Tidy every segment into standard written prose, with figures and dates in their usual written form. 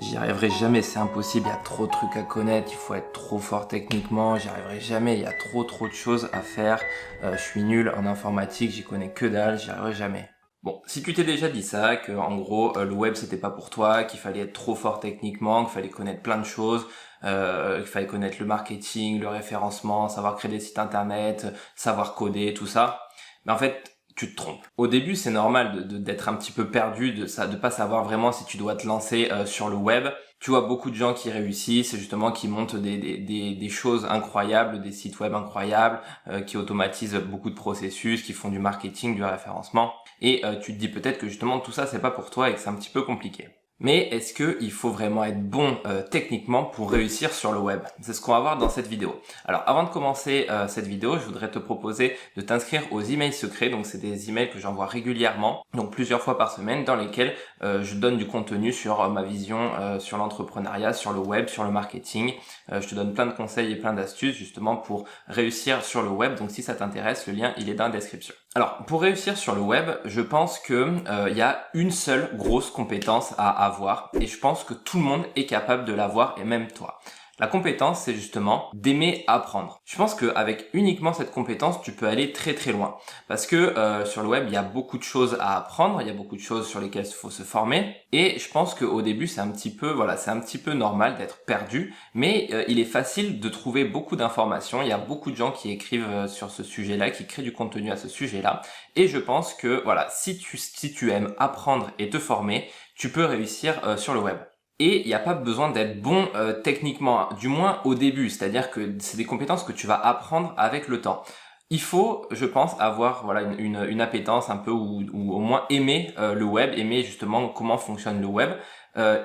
J'y arriverai jamais, c'est impossible, il y a trop de trucs à connaître, il faut être trop fort techniquement, j'y arriverai jamais, il y a trop de choses à faire, je suis nul en informatique, j'y connais que dalle, j'y arriverai jamais. Bon, si tu t'es déjà dit ça, que en gros le web c'était pas pour toi, qu'il fallait être trop fort techniquement, qu'il fallait connaître plein de choses, qu'il fallait connaître le marketing, le référencement, savoir créer des sites internet, savoir coder, tout ça, mais en fait tu te trompes. Au début, c'est normal d'être un petit peu perdu, de pas savoir vraiment si tu dois te lancer sur le web. Tu vois beaucoup de gens qui réussissent, justement, qui montent des choses incroyables, des sites web incroyables, qui automatisent beaucoup de processus, qui font du marketing, du référencement. Et tu te dis peut-être que justement tout ça, c'est pas pour toi et que c'est un petit peu compliqué. Mais est-ce qu'il faut vraiment être bon techniquement pour réussir sur le web? C'est ce qu'on va voir dans cette vidéo. Alors avant de commencer cette vidéo, je voudrais te proposer de t'inscrire aux emails secrets. Donc c'est des emails que j'envoie régulièrement, donc plusieurs fois par semaine, dans lesquels je donne du contenu sur ma vision sur l'entrepreneuriat, sur le web, sur le marketing. Je te donne plein de conseils et plein d'astuces justement pour réussir sur le web. Donc si ça t'intéresse, le lien il est dans la description. Alors pour réussir sur le web, je pense que il y a une seule grosse compétence à avoir et je pense que tout le monde est capable de l'avoir et même toi. La compétence, c'est justement d'aimer apprendre. Je pense qu'avec uniquement cette compétence, tu peux aller très très loin. Parce que sur le web, il y a beaucoup de choses à apprendre, il y a beaucoup de choses sur lesquelles il faut se former. Et je pense qu'au début, c'est un petit peu normal d'être perdu. Mais il est facile de trouver beaucoup d'informations. Il y a beaucoup de gens qui écrivent sur ce sujet-là, qui créent du contenu à ce sujet-là. Et je pense que voilà, si tu aimes apprendre et te former, tu peux réussir sur le web. Et il n'y a pas besoin d'être bon techniquement, du moins au début, c'est-à-dire que c'est des compétences que tu vas apprendre avec le temps. Il faut, je pense, avoir voilà une appétence un peu ou au moins aimer le web, aimer justement comment fonctionne le web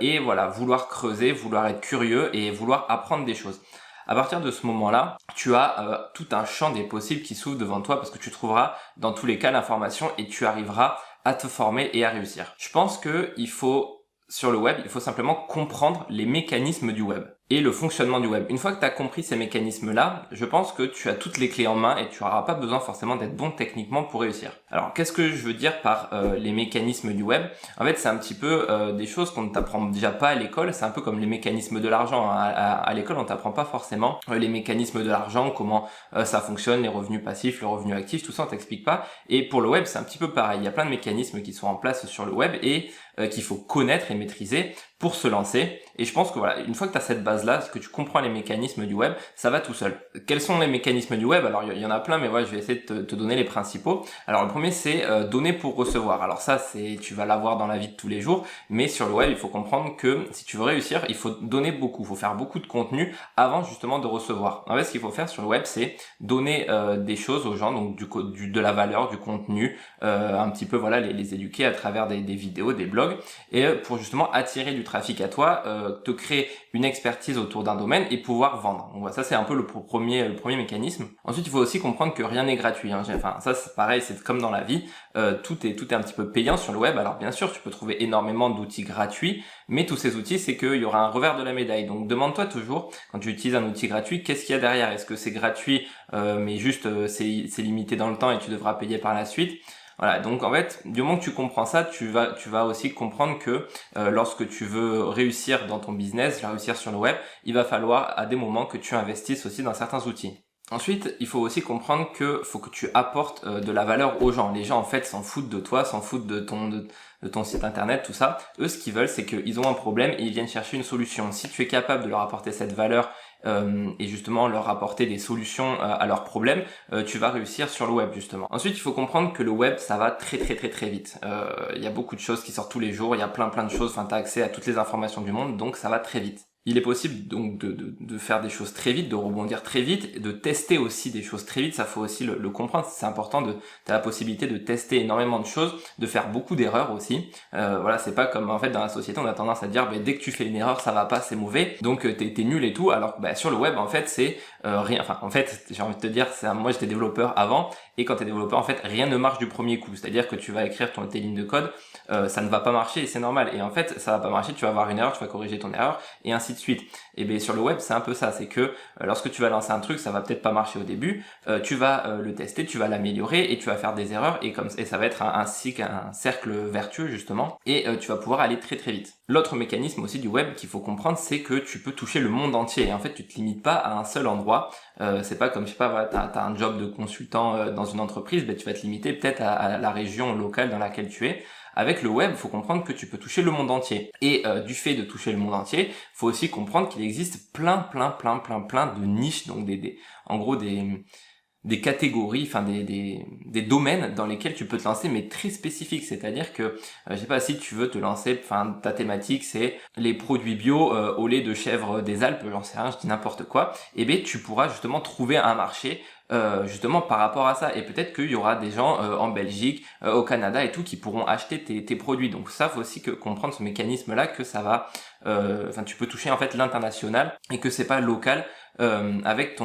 et voilà, vouloir creuser, vouloir être curieux et vouloir apprendre des choses. À partir de ce moment-là, tu as tout un champ des possibles qui s'ouvre devant toi parce que tu trouveras dans tous les cas l'information et tu arriveras à te former et à réussir. Je pense que sur le web, il faut simplement comprendre les mécanismes du web et le fonctionnement du web. Une fois que tu as compris ces mécanismes-là, je pense que tu as toutes les clés en main et tu n'auras pas besoin forcément d'être bon techniquement pour réussir. Alors, qu'est-ce que je veux dire par les mécanismes du web? En fait, c'est un petit peu des choses qu'on ne t'apprend déjà pas à l'école. C'est un peu comme les mécanismes de l'argent. À l'école, on t'apprend pas forcément les mécanismes de l'argent, comment ça fonctionne, les revenus passifs, les revenus actifs, tout ça, on t'explique pas. Et pour le web, c'est un petit peu pareil. Il y a plein de mécanismes qui sont en place sur le web et qu'il faut connaître et maîtriser pour se lancer. Et je pense que voilà, une fois que tu as cette base-là, que tu comprends les mécanismes du web, ça va tout seul. Quels sont les mécanismes du web? Alors il y en a plein, mais voilà, je vais essayer de te donner les principaux. Alors le premier, c'est donner pour recevoir. Alors ça, tu vas l'avoir dans la vie de tous les jours, mais sur le web, il faut comprendre que si tu veux réussir, il faut donner beaucoup, il faut faire beaucoup de contenu avant justement de recevoir. En fait, ce qu'il faut faire sur le web, c'est donner des choses aux gens, donc de la valeur, du contenu, un petit peu voilà, les éduquer à travers des vidéos, des blogs, et pour justement attirer du trafic à toi, te créer une expertise autour d'un domaine et pouvoir vendre. Donc voilà, ça c'est un peu le premier mécanisme. Ensuite, il faut aussi comprendre que rien n'est gratuit. Enfin, ça c'est pareil, c'est comme dans la vie, tout est un petit peu payant sur le web. Alors bien sûr, tu peux trouver énormément d'outils gratuits, mais tous ces outils, c'est qu'il y aura un revers de la médaille. Donc demande-toi toujours, quand tu utilises un outil gratuit, qu'est-ce qu'il y a derrière? Est-ce que c'est gratuit, mais juste c'est limité dans le temps et tu devras payer par la suite? Voilà, donc en fait, du moment que tu comprends ça, tu vas aussi comprendre que lorsque tu veux réussir dans ton business, réussir sur le web, il va falloir à des moments que tu investisses aussi dans certains outils. Ensuite, il faut aussi comprendre que faut que tu apportes de la valeur aux gens. Les gens en fait s'en foutent de toi, s'en foutent de ton site internet, tout ça. Eux, ce qu'ils veulent, c'est qu'ils ont un problème et ils viennent chercher une solution. Si tu es capable de leur apporter cette valeur et justement leur apporter des solutions à leurs problèmes, tu vas réussir sur le web justement. Ensuite, il faut comprendre que le web, ça va très vite. Il y a beaucoup de choses qui sortent tous les jours, il y a plein de choses, enfin tu as accès à toutes les informations du monde, donc ça va très vite. Il est possible donc de faire des choses très vite, de rebondir très vite, de tester aussi des choses très vite, ça faut aussi le comprendre, c'est important t'as la possibilité de tester énormément de choses, de faire beaucoup d'erreurs aussi. Voilà, c'est pas comme en fait dans la société on a tendance à dire dès que tu fais une erreur ça va pas, c'est mauvais, donc t'es nul et tout, alors sur le web en fait c'est rien, enfin en fait j'ai envie de te dire, moi j'étais développeur avant, et quand t'es développeur en fait rien ne marche du premier coup, c'est-à-dire que tu vas écrire tes lignes de code, ça ne va pas marcher et c'est normal, et en fait ça va pas marcher, tu vas avoir une erreur, tu vas corriger ton erreur, et ainsi ainsi de suite. Et bien sur le web, c'est un peu ça, c'est que lorsque tu vas lancer un truc, ça va peut-être pas marcher au début, tu vas le tester, tu vas l'améliorer et tu vas faire des erreurs et ça va être un cycle, un cercle vertueux justement, et tu vas pouvoir aller très très vite. L'autre mécanisme aussi du web qu'il faut comprendre, c'est que tu peux toucher le monde entier. Et en fait, tu te limites pas à un seul endroit. C'est pas comme, je sais pas, voilà, t'as un job de consultant dans une entreprise, ben tu vas te limiter peut-être à la région locale dans laquelle tu es. Avec le web, il faut comprendre que tu peux toucher le monde entier. Et du fait de toucher le monde entier, faut aussi comprendre qu'il existe plein de niches, donc en gros des catégories, enfin des domaines dans lesquels tu peux te lancer, mais très spécifiques. C'est-à-dire que, je sais pas, si tu veux te lancer, enfin ta thématique c'est les produits bio au lait de chèvre des Alpes, j'en sais rien, je dis n'importe quoi, et bien tu pourras justement trouver un marché justement par rapport à ça, et peut-être qu'il y aura des gens en Belgique, au Canada et tout qui pourront acheter tes produits. Donc ça, faut aussi comprendre ce mécanisme là, que ça va enfin tu peux toucher en fait l'international et que c'est pas local. Avec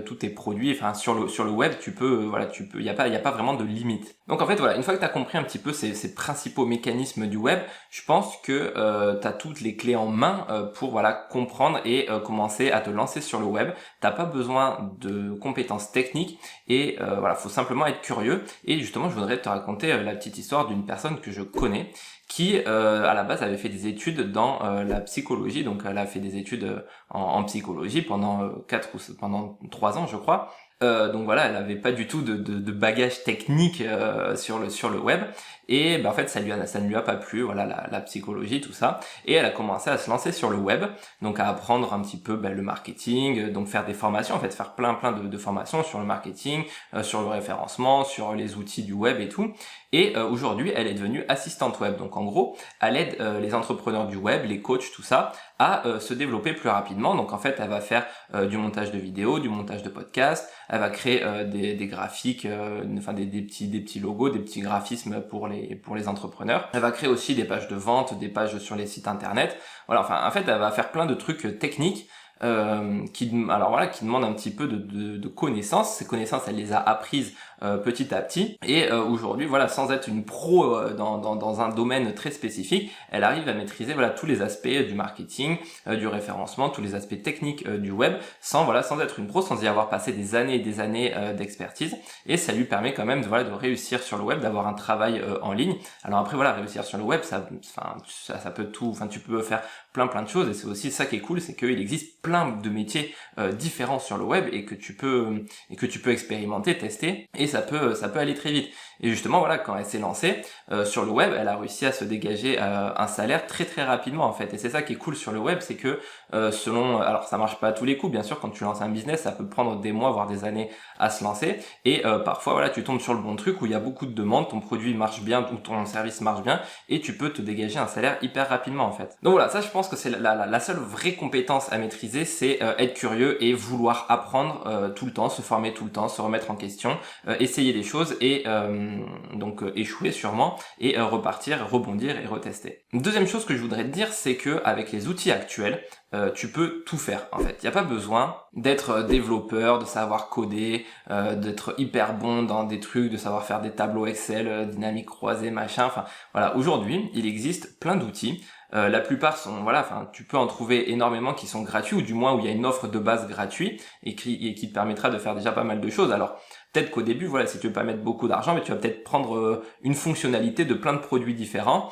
tous tes produits, enfin sur le web, tu peux il y a pas vraiment de limite. Donc en fait voilà, une fois que tu as compris un petit peu ces principaux mécanismes du web, je pense que tu as toutes les clés en main pour comprendre et commencer à te lancer sur le web. T'as pas besoin de compétences techniques et faut simplement être curieux. Et justement, je voudrais te raconter la petite histoire d'une personne que je connais qui à la base avait fait des études dans la psychologie. Donc elle a fait des études en psychologie pendant 3 ans je crois. Donc voilà, elle avait pas du tout de bagage technique sur le web, et en fait ça ne lui a pas plu, voilà, la psychologie, tout ça, et elle a commencé à se lancer sur le web, donc à apprendre un petit peu le marketing, donc faire des formations, en fait faire plein de formations sur le marketing, sur le référencement, sur les outils du web et tout. Et aujourd'hui elle est devenue assistante web, donc en gros elle aide les entrepreneurs du web, les coachs, tout ça, à se développer plus rapidement. Donc en fait elle va faire du montage de vidéos, du montage de podcasts, elle va créer des graphiques, des petits logos, des petits graphismes pour les entrepreneurs. Elle va créer aussi des pages de vente, des pages sur les sites internet. Voilà, enfin en fait elle va faire plein de trucs techniques qui demandent un petit peu de connaissances. Ces connaissances, elle les a apprises petit à petit, et aujourd'hui sans être une pro dans un domaine très spécifique, elle arrive à maîtriser tous les aspects du marketing, du référencement, tous les aspects techniques du web, sans être une pro, sans y avoir passé des années et des années d'expertise. Et ça lui permet quand même de réussir sur le web, d'avoir un travail en ligne. Alors après réussir sur le web, ça peut tout, tu peux faire plein de choses, et c'est aussi ça qui est cool, c'est qu'il existe plein de métiers différents sur le web et que tu peux expérimenter, tester, et ça peut aller très vite. Et justement quand elle s'est lancée sur le web, elle a réussi à se dégager un salaire très rapidement en fait. Et c'est ça qui est cool sur le web, c'est que alors ça marche pas à tous les coups, bien sûr. Quand tu lances un business, ça peut prendre des mois voire des années à se lancer, et parfois tu tombes sur le bon truc où il y a beaucoup de demandes, ton produit marche bien ou ton service marche bien, et tu peux te dégager un salaire hyper rapidement en fait. Donc voilà, ça je pense que c'est la seule vraie compétence à maîtriser, c'est être curieux et vouloir apprendre tout le temps, se former tout le temps, se remettre en question, essayer des choses et donc échouer sûrement, et repartir, rebondir et retester. Deuxième chose que je voudrais te dire, c'est que avec les outils actuels, tu peux tout faire en fait. Il n'y a pas besoin d'être développeur, de savoir coder, d'être hyper bon dans des trucs, de savoir faire des tableaux Excel, dynamique croisée, machin. Enfin voilà, aujourd'hui il existe plein d'outils. La plupart sont tu peux en trouver énormément qui sont gratuits, ou du moins où il y a une offre de base gratuite et qui te permettra de faire déjà pas mal de choses. Alors peut-être qu'au début, si tu veux pas mettre beaucoup d'argent, mais tu vas peut-être prendre une fonctionnalité de plein de produits différents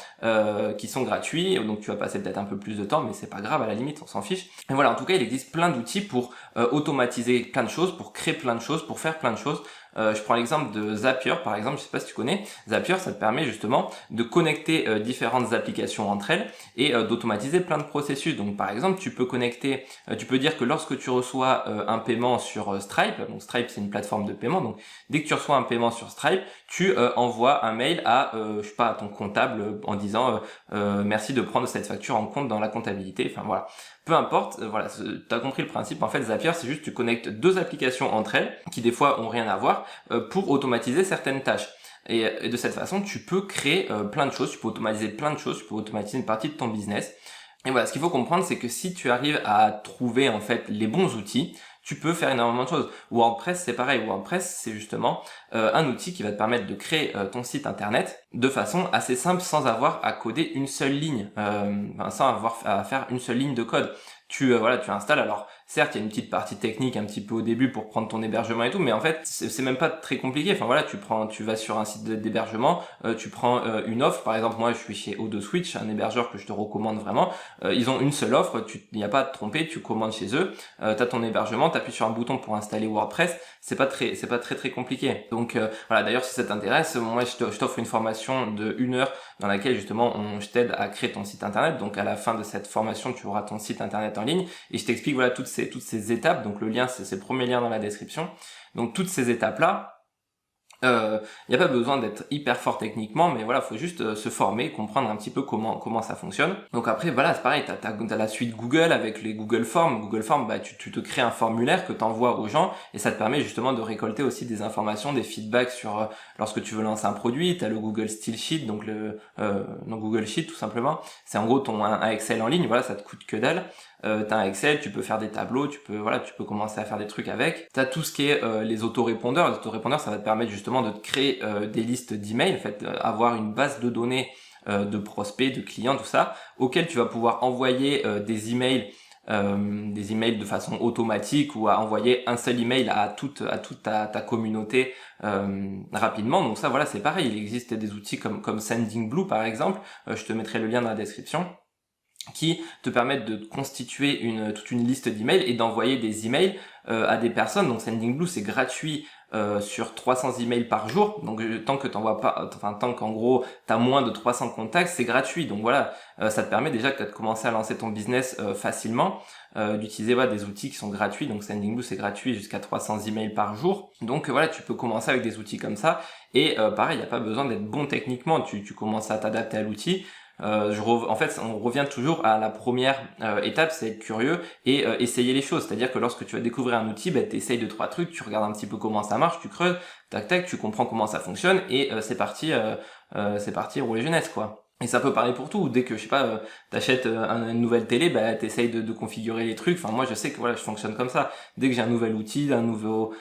qui sont gratuits, donc tu vas passer peut-être un peu plus de temps, mais c'est pas grave, à la limite, on s'en fiche. Et voilà, en tout cas, il existe plein d'outils pour automatiser plein de choses, pour créer plein de choses, pour faire plein de choses. Je prends l'exemple de Zapier par exemple, je sais pas si tu connais. Zapier, ça te permet justement de connecter différentes applications entre elles et d'automatiser plein de processus. Donc par exemple, tu peux dire que lorsque tu reçois un paiement sur Stripe, donc Stripe c'est une plateforme de paiement, donc dès que tu reçois un paiement sur Stripe, tu envoies un mail à ton comptable en disant merci de prendre cette facture en compte dans la comptabilité. Enfin voilà. Peu importe, tu as compris le principe. En fait, Zapier, c'est juste tu connectes deux applications entre elles, qui des fois ont rien à voir, pour automatiser certaines tâches. Et de cette façon, tu peux créer plein de choses, tu peux automatiser plein de choses, tu peux automatiser une partie de ton business. Et voilà, ce qu'il faut comprendre, c'est que si tu arrives à trouver en fait les bons outils, tu peux faire énormément de choses. WordPress, c'est pareil. WordPress, c'est justement un outil qui va te permettre de créer ton site internet de façon assez simple, sans avoir à coder une seule ligne, sans avoir à faire une seule ligne de code. voilà, tu installes. Alors certes, il y a une petite partie technique un petit peu au début pour prendre ton hébergement et tout, mais en fait, c'est même pas très compliqué. Enfin voilà, tu vas sur un site d'hébergement, tu prends une offre. Par exemple, moi, je suis chez O2Switch, un hébergeur que je te recommande vraiment. Ils ont une seule offre, il n'y a pas à te tromper, tu commandes chez eux, t'as ton hébergement, t'appuies sur un bouton pour installer WordPress. C'est pas très compliqué. Donc voilà. D'ailleurs, si ça t'intéresse, moi, je t'offre une formation de 1 heure dans laquelle justement je t'aide à créer ton site internet. Donc à la fin de cette formation, tu auras ton site internet en ligne et je t'explique voilà toutes ces étapes. Donc le lien, c'est le premier lien dans la description. Donc toutes ces étapes là, il n'y a pas besoin d'être hyper fort techniquement, mais voilà, faut juste se former, comprendre un petit peu comment ça fonctionne. Donc après, voilà, c'est pareil, t'as la suite Google avec les Google Forms. Google Forms, bah tu te crées un formulaire que t'envoies aux gens et ça te permet justement de récolter aussi des informations, des feedbacks sur lorsque tu veux lancer un produit. T'as le Google Still Sheet, donc Google Sheet tout simplement. C'est en gros un Excel en ligne, voilà, ça te coûte que dalle. T'as un Excel, tu peux faire des tableaux, tu peux commencer à faire des trucs avec. T'as tout ce qui est les autorépondeurs. Les autorépondeurs, ça va te permettre justement de te créer des listes d'emails, en fait, avoir une base de données de prospects, de clients, tout ça, auxquels tu vas pouvoir envoyer des emails de façon automatique ou à envoyer un seul email à toute ta communauté rapidement. Donc ça, voilà, c'est pareil. Il existe des outils comme Sendinblue par exemple. Je te mettrai le lien dans la description, qui te permettent de constituer toute une liste d'emails et d'envoyer des emails à des personnes. Donc Sendinblue, c'est gratuit sur 300 emails par jour. Donc tant que t'envoies pas, enfin tant qu'en gros t'as moins de 300 contacts, c'est gratuit. Donc voilà, ça te permet déjà de commencer à lancer ton business facilement, d'utiliser des outils qui sont gratuits. Donc Sendinblue, c'est gratuit jusqu'à 300 emails par jour. Donc voilà, tu peux commencer avec des outils comme ça. Et pareil, il n'y a pas besoin d'être bon techniquement. Tu commences à t'adapter à l'outil. En fait, on revient toujours à la première étape, c'est être curieux et essayer les choses. C'est-à-dire que lorsque tu vas découvrir un outil, tu essayes 2-3 trucs, tu regardes un petit peu comment ça marche, tu creuses, tac, tu comprends comment ça fonctionne et c'est parti rouler jeunesse, quoi. Et ça peut parler pour tout. Dès que, je sais pas, t'achètes une nouvelle télé, t'essayes de configurer les trucs. Enfin, moi, je sais que voilà, je fonctionne comme ça. Dès que j'ai un nouvel outil, un nouveau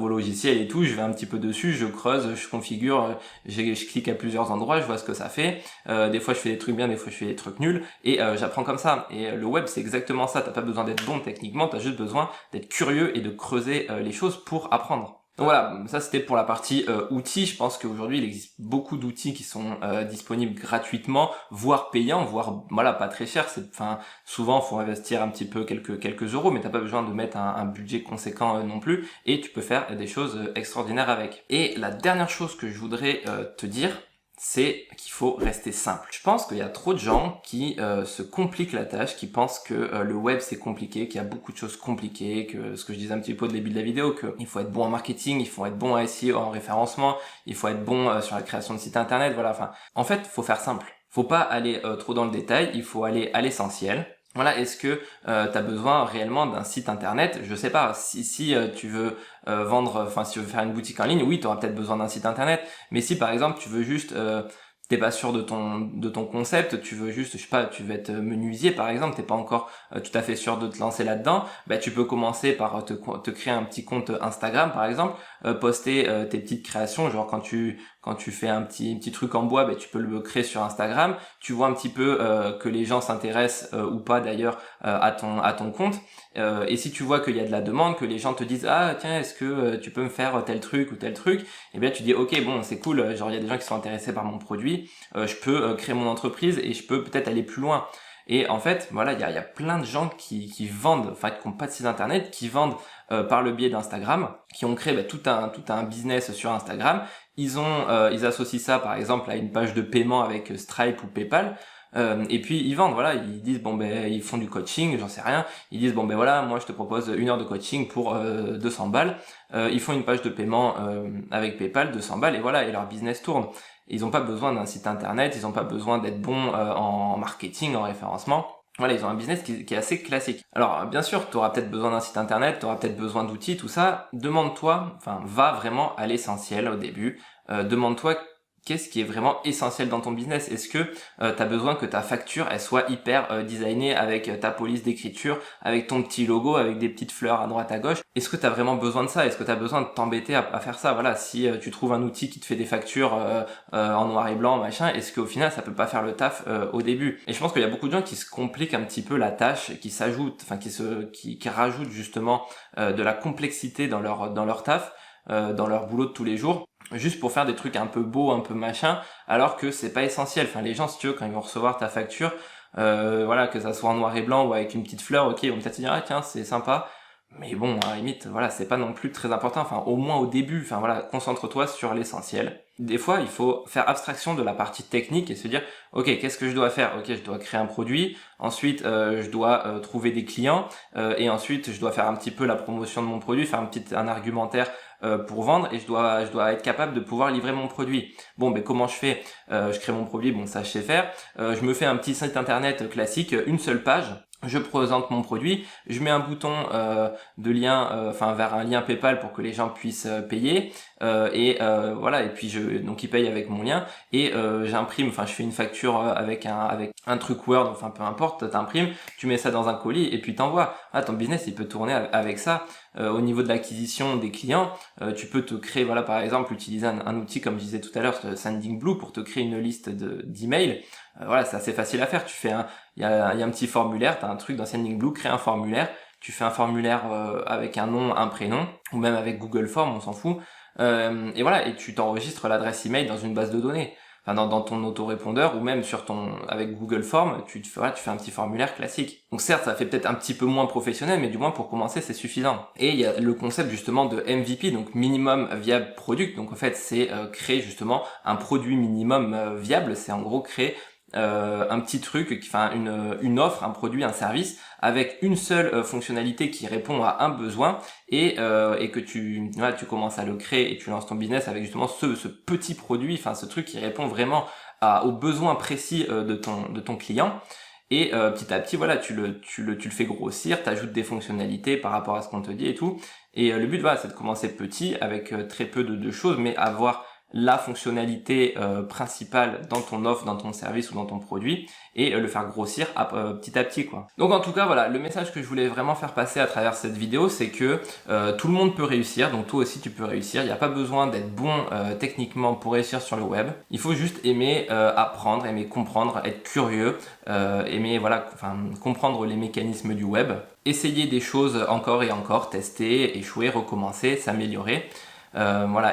logiciel et tout, je vais un petit peu dessus, je creuse, je configure, je clique à plusieurs endroits, je vois ce que ça fait. Des fois, je fais des trucs bien, des fois, je fais des trucs nuls. Et j'apprends comme ça. Et le web, c'est exactement ça. T'as pas besoin d'être bon techniquement, t'as juste besoin d'être curieux et de creuser les choses pour apprendre. Donc voilà, ça c'était pour la partie outils. Je pense qu'aujourd'hui il existe beaucoup d'outils qui sont disponibles gratuitement, voire payants, voire voilà pas très cher. Souvent faut investir un petit peu quelques euros, mais t'as pas besoin de mettre un budget conséquent non plus, et tu peux faire des choses extraordinaires avec. Et la dernière chose que je voudrais te dire, c'est qu'il faut rester simple. Je pense qu'il y a trop de gens qui se compliquent la tâche, qui pensent que le web c'est compliqué, qu'il y a beaucoup de choses compliquées, que ce que je disais un petit peu au début de la vidéo, qu'il faut être bon en marketing, il faut être bon en SEO, en référencement, il faut être bon sur la création de sites internet, voilà. Enfin, en fait, faut faire simple. Faut pas aller trop dans le détail, il faut aller à l'essentiel. Voilà, est-ce que tu as besoin réellement d'un site internet? Je sais pas, si tu veux si tu veux faire une boutique en ligne, oui, tu auras peut-être besoin d'un site internet, mais si par exemple tu veux juste t'es pas sûr de ton concept, tu veux juste, je sais pas, tu veux être menuisier par exemple, t'es pas encore tout à fait sûr de te lancer là-dedans, tu peux commencer par te créer un petit compte Instagram par exemple, poster tes petites créations, genre quand tu fais un petit truc en bois, tu peux le créer sur Instagram, tu vois un petit peu que les gens s'intéressent ou pas d'ailleurs à ton compte, et si tu vois qu'il y a de la demande, que les gens te disent ah tiens, est-ce que tu peux me faire tel truc ou tel truc, et bien tu dis ok, bon c'est cool, genre il y a des gens qui sont intéressés par mon produit, je peux créer mon entreprise et je peux peut-être aller plus loin. Et en fait, voilà, il y a plein de gens qui vendent, enfin qui n'ont pas de site internet, qui vendent par le biais d'Instagram, qui ont créé tout un business sur Instagram. Ils associent ça par exemple à une page de paiement avec Stripe ou PayPal. Et puis ils vendent, voilà, ils disent ils font du coaching, j'en sais rien, ils disent voilà, moi je te propose 1 heure de coaching pour 200 balles, ils font une page de paiement avec PayPal, 200 balles, et voilà, et leur business tourne. Ils n'ont pas besoin d'un site internet, ils n'ont pas besoin d'être bons en marketing, en référencement. Voilà, ils ont un business qui est assez classique. Alors bien sûr, tu auras peut-être besoin d'un site internet, tu auras peut-être besoin d'outils, tout ça. Va vraiment à l'essentiel au début. Demande-toi qu'est-ce qui est vraiment essentiel dans ton business? Est-ce que tu as besoin que ta facture elle soit hyper designée avec ta police d'écriture, avec ton petit logo, avec des petites fleurs à droite à gauche? Est-ce que tu as vraiment besoin de ça? Est-ce que tu as besoin de t'embêter à faire ça? Voilà, si tu trouves un outil qui te fait des factures en noir et blanc, machin, est-ce qu'au final ça peut pas faire le taf au début? Et je pense qu'il y a beaucoup de gens qui se compliquent un petit peu la tâche, qui s'ajoutent, enfin qui rajoutent justement de la complexité dans leur taf, dans leur boulot de tous les jours, juste pour faire des trucs un peu beaux, un peu machin, alors que c'est pas essentiel. Enfin, les gens, si tu veux, quand ils vont recevoir ta facture, voilà, que ça soit en noir et blanc ou avec une petite fleur, ok, ils vont peut-être se dire, ah tiens, c'est sympa, mais bon, à la limite, voilà, c'est pas non plus très important. Enfin, au moins au début, enfin voilà, concentre-toi sur l'essentiel. Des fois, il faut faire abstraction de la partie technique et se dire, ok, qu'est-ce que je dois faire? Ok, je dois créer un produit. Ensuite, je dois trouver des clients. Et ensuite, je dois faire un petit peu la promotion de mon produit, faire un argumentaire pour vendre. Et je dois être capable de pouvoir livrer mon produit. Bon, ben comment je fais? Je crée mon produit, bon, ça je sais faire. Je me fais un petit site internet classique, une seule page. Je présente mon produit, je mets un bouton de lien, vers un lien PayPal pour que les gens puissent payer, voilà, et puis donc ils payent avec mon lien et j'imprime, je fais une facture avec un truc Word, enfin peu importe, t'imprimes, tu mets ça dans un colis et puis t'envoies. Ah, ton business il peut tourner avec ça. Au niveau de l'acquisition des clients, tu peux te créer, voilà, par exemple, utiliser un outil comme je disais tout à l'heure, Sendinblue, pour te créer une liste d'emails. Voilà, c'est assez facile à faire. Il y a un petit formulaire, tu as un truc dans Sendinblue, crée un formulaire, tu fais un formulaire avec un nom, un prénom, ou même avec Google Form, on s'en fout, et voilà, et tu t'enregistres l'adresse email dans une base de données, dans ton autorépondeur, ou même avec Google Form, tu fais un petit formulaire classique. Donc certes, ça fait peut-être un petit peu moins professionnel, mais du moins pour commencer, c'est suffisant. Et il y a le concept justement de MVP, donc Minimum Viable Product, donc en fait c'est créer justement un produit minimum viable, c'est en gros créer un petit truc, une offre, un produit, un service avec une seule fonctionnalité qui répond à un besoin et que tu commences à le créer et tu lances ton business avec justement ce petit produit, ce truc qui répond vraiment aux besoins précis de ton client. Et petit à petit, voilà, tu le fais grossir, t'ajoutes des fonctionnalités par rapport à ce qu'on te dit et tout. Et le but, voilà, c'est de commencer petit avec très peu de choses, mais avoir la fonctionnalité principale dans ton offre, dans ton service ou dans ton produit et le faire grossir petit à petit, quoi. Donc en tout cas, voilà, le message que je voulais vraiment faire passer à travers cette vidéo, c'est que tout le monde peut réussir, donc toi aussi tu peux réussir. Il n'y a pas besoin d'être bon techniquement pour réussir sur le web. Il faut juste aimer apprendre, aimer comprendre, être curieux, aimer comprendre les mécanismes du web, essayer des choses encore et encore, tester, échouer, recommencer, s'améliorer.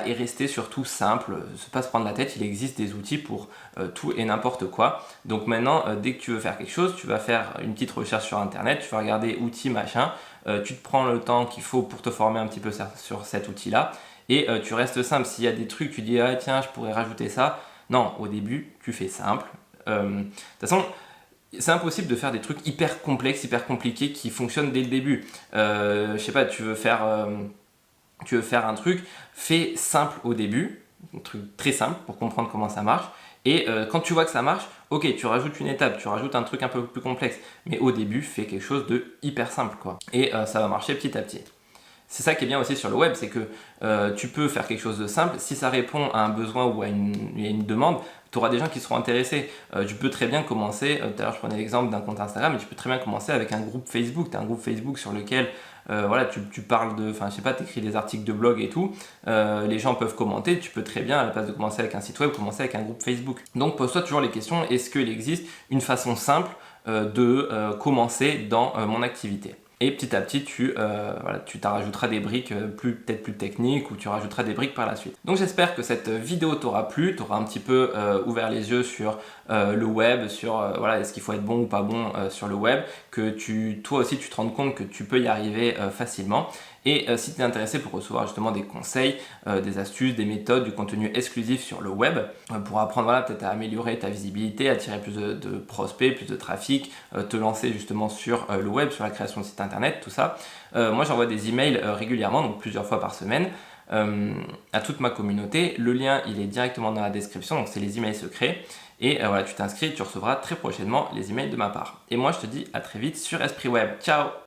Et rester surtout simple, pas se prendre la tête, il existe des outils pour tout et n'importe quoi. Donc maintenant, dès que tu veux faire quelque chose, tu vas faire une petite recherche sur internet, tu vas regarder outils machin, tu te prends le temps qu'il faut pour te former un petit peu sur cet outil-là, et tu restes simple. S'il y a des trucs, tu dis ah tiens, je pourrais rajouter ça. Non, au début, tu fais simple. De toute façon, c'est impossible de faire des trucs hyper complexes, hyper compliqués qui fonctionnent dès le début. Je sais pas, tu veux faire un truc, fais simple au début, un truc très simple pour comprendre comment ça marche. Et quand tu vois que ça marche, ok, tu rajoutes une étape, tu rajoutes un truc un peu plus complexe. Mais au début, fais quelque chose de hyper simple, quoi. Et ça va marcher petit à petit. C'est ça qui est bien aussi sur le web, c'est que tu peux faire quelque chose de simple. Si ça répond à un besoin ou à une demande, tu auras des gens qui seront intéressés. Tu peux très bien commencer, tout à l'heure je prenais l'exemple d'un compte Instagram, mais tu peux très bien commencer avec un groupe Facebook. Tu as un groupe Facebook sur lequel tu parles tu écris des articles de blog et tout. Les gens peuvent commenter. Tu peux très bien, à la place de commencer avec un site web, commencer avec un groupe Facebook. Donc pose-toi toujours les questions, est-ce qu'il existe une façon simple de commencer dans mon activité? Et petit à petit, tu t'en rajouteras des briques peut-être plus techniques, ou tu rajouteras des briques par la suite. Donc j'espère que cette vidéo t'aura plu, t'aura un petit peu ouvert les yeux sur le web, sur est-ce qu'il faut être bon ou pas bon sur le web, que toi aussi tu te rendes compte que tu peux y arriver facilement. Et si tu es intéressé pour recevoir justement des conseils, des astuces, des méthodes, du contenu exclusif sur le web, pour apprendre peut-être à améliorer ta visibilité, attirer plus de prospects, plus de trafic, te lancer justement sur le web, sur la création de site internet, tout ça. Moi j'envoie des emails régulièrement, donc plusieurs fois par semaine, à toute ma communauté. Le lien il est directement dans la description, donc c'est les emails secrets. Et tu t'inscris et tu recevras très prochainement les emails de ma part. Et moi je te dis à très vite sur Esprit Web. Ciao!